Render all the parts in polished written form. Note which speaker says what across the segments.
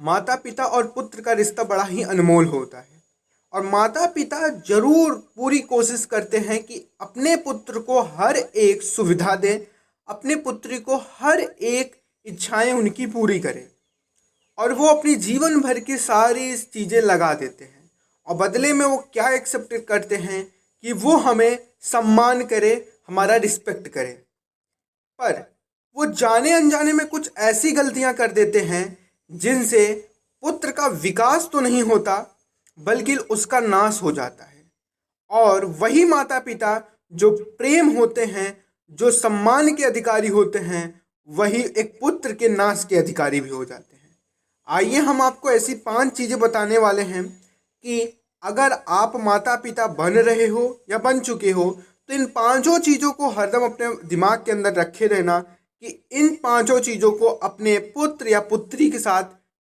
Speaker 1: माता पिता और पुत्र का रिश्ता बड़ा ही अनमोल होता है और माता पिता जरूर पूरी कोशिश करते हैं कि अपने पुत्र को हर एक सुविधा दें, अपने पुत्री को हर एक इच्छाएं उनकी पूरी करें और वो अपनी जीवन भर की सारी चीज़ें लगा देते हैं और बदले में वो क्या एक्सेप्ट करते हैं कि वो हमें सम्मान करे, हमारा रिस्पेक्ट करे। पर वो जाने अनजाने में कुछ ऐसी गलतियां कर देते हैं जिनसे पुत्र का विकास तो नहीं होता बल्कि उसका नाश हो जाता है। और वही माता पिता जो प्रेम होते हैं, जो सम्मान के अधिकारी होते हैं, वही एक पुत्र के नाश के अधिकारी भी हो जाते हैं। आइए हम आपको ऐसी 5 चीज़ें बताने वाले हैं कि अगर आप माता पिता बन रहे हो या बन चुके हो तो इन 5 चीज़ों को हरदम अपने दिमाग के अंदर रखे रहना कि इन 5 चीज़ों को अपने पुत्र या पुत्री के साथ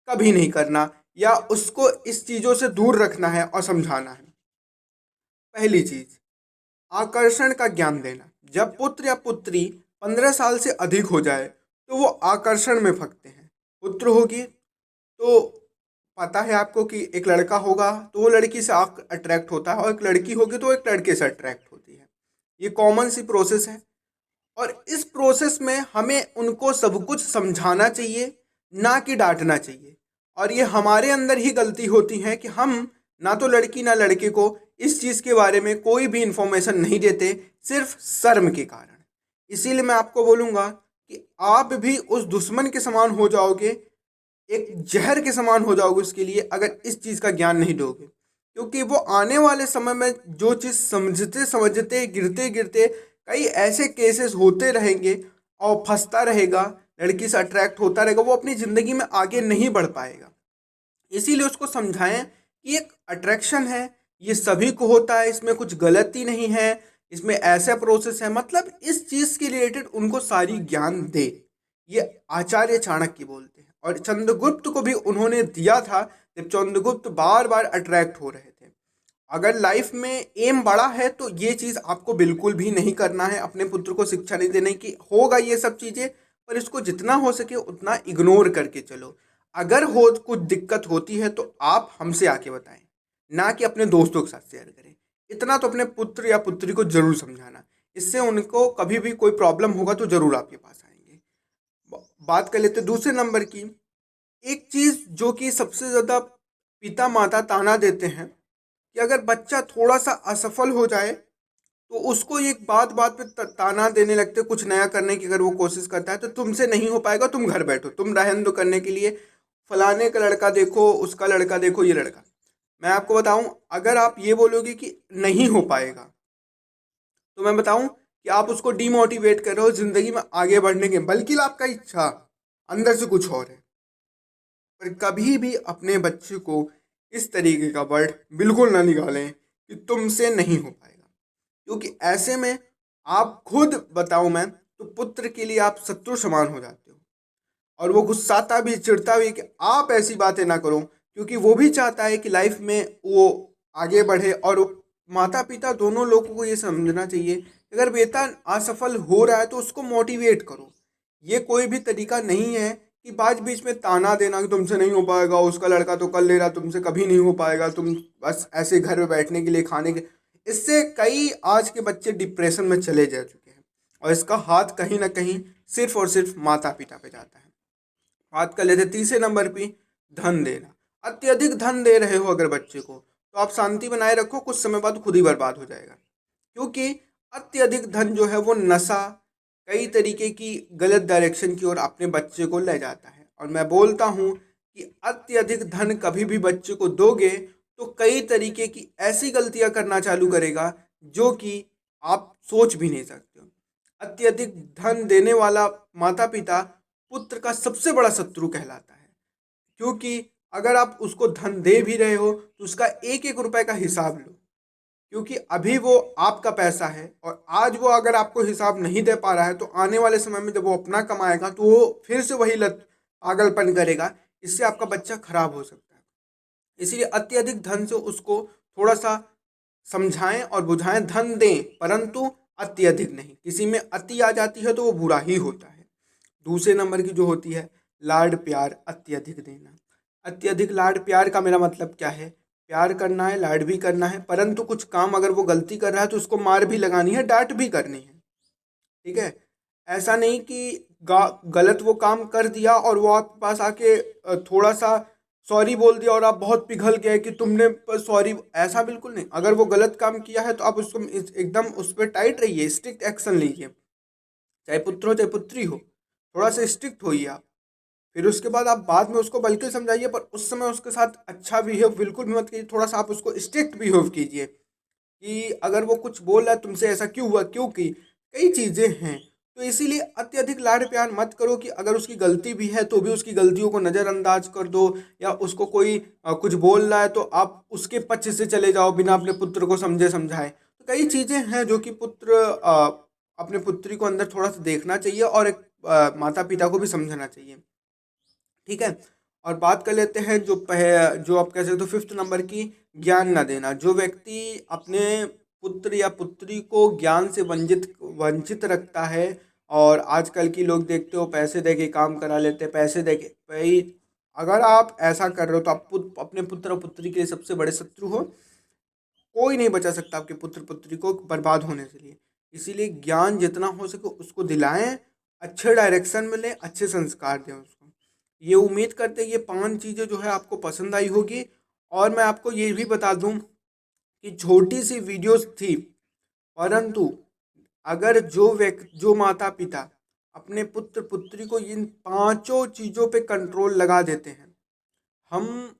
Speaker 1: कभी नहीं करना या उसको इस चीज़ों से दूर रखना है और समझाना है। पहली चीज़, आकर्षण का ज्ञान देना। जब पुत्र या पुत्री 15 साल से अधिक हो जाए तो वो आकर्षण में फंसते हैं। पुत्र होगी तो पता है आपको कि एक लड़का होगा तो वो लड़की से अट्रैक्ट होता है और एक लड़की होगी तो एक लड़के से अट्रैक्ट होती है। ये कॉमन सी प्रोसेस है और इस प्रोसेस में हमें उनको सब कुछ समझाना चाहिए, ना कि डांटना चाहिए। और ये हमारे अंदर ही गलती होती है कि हम ना तो लड़की ना लड़के को इस चीज़ के बारे में कोई भी इंफॉर्मेशन नहीं देते, सिर्फ शर्म के कारण। इसीलिए मैं आपको बोलूँगा कि आप भी उस दुश्मन के समान हो जाओगे, एक जहर के समान हो जाओगे उसके लिए, अगर इस चीज़ का ज्ञान नहीं दोगे। क्योंकि वो आने वाले समय में जो चीज़ समझते समझते गिरते गिरते कई ऐसे केसेस होते रहेंगे और फंसता रहेगा, लड़की से अट्रैक्ट होता रहेगा, वो अपनी ज़िंदगी में आगे नहीं बढ़ पाएगा। इसीलिए उसको समझाएं कि एक अट्रैक्शन है, ये सभी को होता है, इसमें कुछ गलती नहीं है, इसमें ऐसा प्रोसेस है। मतलब इस चीज़ के रिलेटेड उनको सारी ज्ञान दे। ये आचार्य चाणक्य बोलते हैं और चंद्रगुप्त को भी उन्होंने दिया था जब चंद्रगुप्त बार बार अट्रैक्ट हो रहे थे। अगर लाइफ में एम बड़ा है तो ये चीज़ आपको बिल्कुल भी नहीं करना है। अपने पुत्र को शिक्षा नहीं देने की, होगा ये सब चीज़ें, पर इसको जितना हो सके उतना इग्नोर करके चलो। अगर हो कुछ दिक्कत होती है तो आप हमसे आके बताएं, ना कि अपने दोस्तों के साथ शेयर करें। इतना तो अपने पुत्र या पुत्री को जरूर समझाना, इससे उनको कभी भी कोई प्रॉब्लम होगा तो जरूर आपके पास आएंगे। बात कर लेते दूसरे नंबर की। एक चीज़ जो कि सबसे ज़्यादा पिता माता ताना देते हैं कि अगर बच्चा थोड़ा सा असफल हो जाए तो उसको एक बात बात पे ताना देने लगते, कुछ नया करने की अगर वो कोशिश करता है तो तुमसे नहीं हो पाएगा, तुम घर बैठो, तुम रहन दो करने के लिए, फलाने का लड़का देखो, उसका लड़का देखो, ये लड़का। मैं आपको बताऊं, अगर आप ये बोलोगे कि नहीं हो पाएगा तो मैं बताऊं कि आप उसको डीमोटिवेट कर रहे हो जिंदगी में आगे बढ़ने के, बल्कि आपका इच्छा अंदर से कुछ और है। पर कभी भी अपने बच्चे को इस तरीके का वर्ड बिल्कुल ना निकालें कि तुमसे नहीं हो पाएगा, क्योंकि ऐसे में आप खुद बताऊं मैं तो पुत्र के लिए आप शत्रु समान हो जाते हो और वो गुस्साता भी, चिढ़ता भी कि आप ऐसी बातें ना करो, क्योंकि वो भी चाहता है कि लाइफ में वो आगे बढ़े। और माता पिता दोनों लोगों को ये समझना चाहिए कि अगर बेटा असफल हो रहा है तो उसको मोटिवेट करो। ये कोई भी तरीका नहीं है कि बाद बीच में ताना देना कि तुमसे नहीं हो पाएगा, उसका लड़का तो कर ले रहा, तुमसे कभी नहीं हो पाएगा, तुम बस ऐसे घर में बैठने के लिए, खाने के। इससे कई आज के बच्चे डिप्रेशन में चले जा चुके हैं और इसका हाथ कहीं ना कहीं सिर्फ और सिर्फ माता पिता पे जाता है। बात कर लेते तीसरे नंबर पे, धन देना। अत्यधिक धन दे रहे हो अगर बच्चे को तो आप शांति बनाए रखो, कुछ समय बाद खुद ही बर्बाद हो जाएगा। क्योंकि अत्यधिक धन जो है वो नशा, कई तरीके की गलत डायरेक्शन की ओर अपने बच्चे को ले जाता है। और मैं बोलता हूँ कि अत्यधिक धन कभी भी बच्चे को दोगे तो कई तरीके की ऐसी गलतियां करना चालू करेगा जो कि आप सोच भी नहीं सकते हो। अत्यधिक धन देने वाला माता पिता पुत्र का सबसे बड़ा शत्रु कहलाता है, क्योंकि अगर आप उसको धन दे भी रहे हो तो उसका एक एक रुपए का हिसाब लो, क्योंकि अभी वो आपका पैसा है और आज वो अगर आपको हिसाब नहीं दे पा रहा है तो आने वाले समय में जब वो अपना कमाएगा तो वो फिर से वही लत पागलपन करेगा। इससे आपका बच्चा खराब हो सकता है। इसलिए अत्यधिक धन से उसको थोड़ा सा समझाएं और बुझाएं, धन दें परंतु अत्यधिक नहीं। किसी में अति आ जाती है तो वो बुरा ही होता है। दूसरे नंबर की जो होती है, लाड प्यार अत्यधिक देना। अत्यधिक लाड प्यार का मेरा मतलब क्या है? प्यार करना है, लाड भी करना है, परंतु कुछ काम अगर वो गलती कर रहा है तो उसको मार भी लगानी है, डांट भी करनी है। ठीक है? ऐसा नहीं कि गलत वो काम कर दिया और वो आपके पास आके थोड़ा सा सॉरी बोल दिया और आप बहुत पिघल गए कि तुमने सॉरी, ऐसा बिल्कुल नहीं। अगर वो गलत काम किया है तो आप उसको एकदम उस पर टाइट रहिए, स्ट्रिक्ट एक्शन लीजिए, चाहे पुत्र हो चाहे पुत्री हो, थोड़ा सा स्ट्रिक्ट होइए आप। फिर उसके बाद आप बाद में उसको बल्कि समझाइए, पर उस समय उसके साथ अच्छा बिहेव बिल्कुल भी मत कीजिए, थोड़ा सा आप उसको स्ट्रिक्ट बिहेव कीजिए कि अगर वो कुछ बोल रहा है तुमसे, ऐसा क्यों हुआ, क्यों की, कई चीज़ें हैं। तो इसीलिए अत्यधिक लाड प्यार मत करो कि अगर उसकी गलती भी है तो भी उसकी गलतियों को नज़रअंदाज कर दो, या उसको कोई कुछ बोल रहा है तो आप उसके पक्ष से चले जाओ बिना अपने पुत्र को समझे समझाए। तो कई चीज़ें हैं जो कि पुत्र अपने पुत्री को अंदर थोड़ा सा देखना चाहिए, और एक माता पिता को भी समझना चाहिए। ठीक है? और बात कर लेते हैं जो आप कह सकते हो फिफ्थ नंबर की, ज्ञान ना देना। जो व्यक्ति अपने पुत्र या पुत्री को ज्ञान से वंचित वंचित रखता है, और आजकल की लोग देखते हो पैसे दे के काम करा लेते हैं, पैसे दे के भाई, अगर आप ऐसा कर रहे हो तो आप अपने पुत्र और पुत्री के सबसे बड़े शत्रु हो। कोई नहीं बचा सकता आपके पुत्र पुत्री को बर्बाद होने से लिए। इसीलिए ज्ञान जितना हो सके उसको दिलाएं, अच्छे डायरेक्शन में लें, अच्छे संस्कार दें उसको। ये उम्मीद करते हैं ये 5 चीज़ें जो है आपको पसंद आई होगी। और मैं आपको ये भी बता दूं कि छोटी सी वीडियोस थी, परंतु अगर जो माता पिता अपने पुत्र पुत्री को इन पांचों चीज़ों पे कंट्रोल लगा देते हैं, हम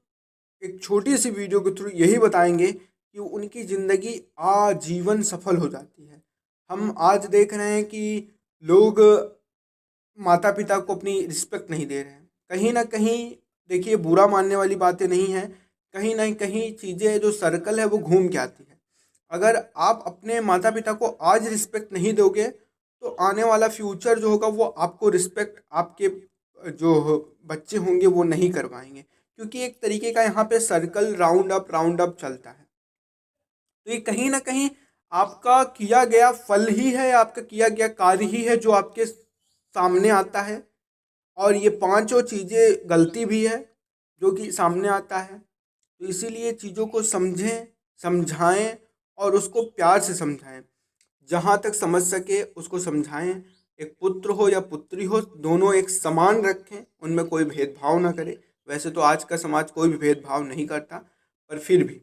Speaker 1: एक छोटी सी वीडियो के थ्रू यही बताएंगे कि उनकी ज़िंदगी आजीवन सफल हो जाती है। हम आज देख रहे हैं कि लोग माता पिता को अपनी रिस्पेक्ट नहीं दे रहे हैं। कहीं ना कहीं देखिए, बुरा मानने वाली बातें नहीं हैं, कहीं ना कहीं चीज़ें जो सर्कल है वो घूम के आती है। अगर आप अपने माता पिता को आज रिस्पेक्ट नहीं दोगे तो आने वाला फ्यूचर जो होगा वो आपको रिस्पेक्ट आपके जो बच्चे होंगे वो नहीं कर पाएंगे, क्योंकि एक तरीके का यहाँ पे सर्कल राउंड अप चलता है। तो ये कहीं ना कहीं आपका किया गया फल ही है, आपका किया गया कार्य ही है जो आपके सामने आता है। और ये पांचों चीज़ें गलती भी है जो कि सामने आता है। तो इसीलिए चीज़ों को समझें, समझाएं और उसको प्यार से समझाएं, जहाँ तक समझ सके उसको समझाएं। एक पुत्र हो या पुत्री हो, दोनों एक समान रखें, उनमें कोई भेदभाव ना करें। वैसे तो आज का समाज कोई भी भेदभाव नहीं करता, पर फिर भी।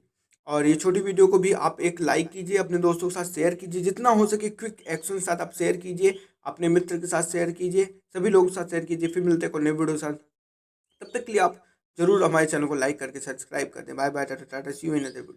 Speaker 1: और ये छोटी वीडियो को भी आप एक लाइक कीजिए, अपने दोस्तों के साथ शेयर कीजिए, जितना हो सके क्विक एक्शन के साथ आप शेयर कीजिए, अपने मित्र के साथ शेयर कीजिए, सभी लोगों के साथ शेयर कीजिए। फिर मिलते हैं कोई नए वीडियो के साथ, तब तक के लिए आप जरूर हमारे चैनल को लाइक करके सब्सक्राइब कर दें। Bye bye, tata tata, see you in other video.